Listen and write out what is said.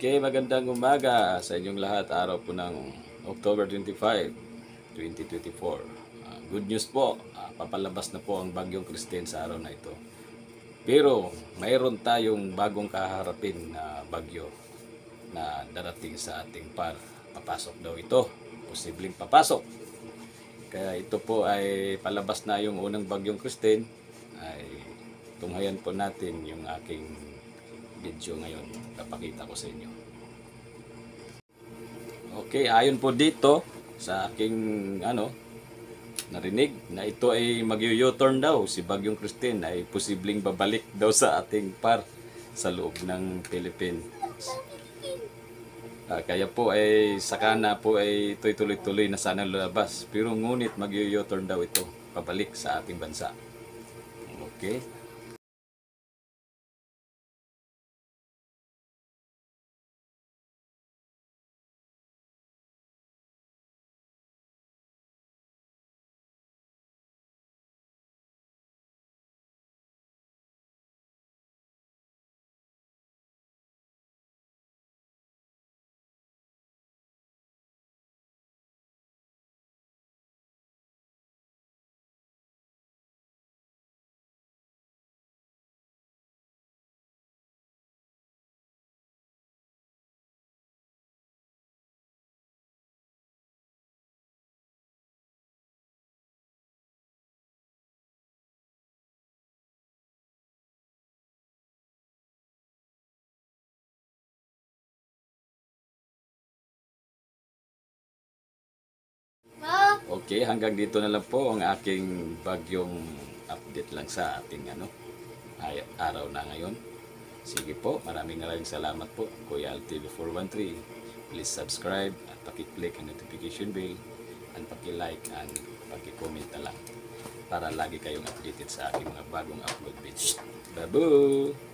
Okay, magandang umaga sa inyong lahat. Araw po ng October 25, 2024. Good news po, papalabas na po ang bagyong Christine sa araw na ito. Pero mayroon tayong bagong kaharapin na bagyo na darating sa ating par. Papasok daw ito, posibleng papasok. Kaya ito po ay palabas na yung unang bagyong Christine. Ay tunghayan po natin yung aking video ngayon. Papakita ko sa inyo. Okay, ayon po dito sa aking narinig na ito ay mag-u-turn daw si Bagyong Christine ay posibleng babalik daw sa ating par sa loob ng Philippines. Kaya po ay sakana po ay ito'y tuloy-tuloy na sana lalabas. Pero ngunit mag-u-turn daw ito pabalik sa ating bansa. Okay? Okay, hanggang dito na lang po ang aking bagyong update lang sa ating araw na ngayon. Sige po, maraming salamat po, Kuya LTV 413. Please subscribe at paki-click ang notification bell and paki-like and paki-comment na lang para lagi kayong updated sa aking mga bagong upload videos. Babu!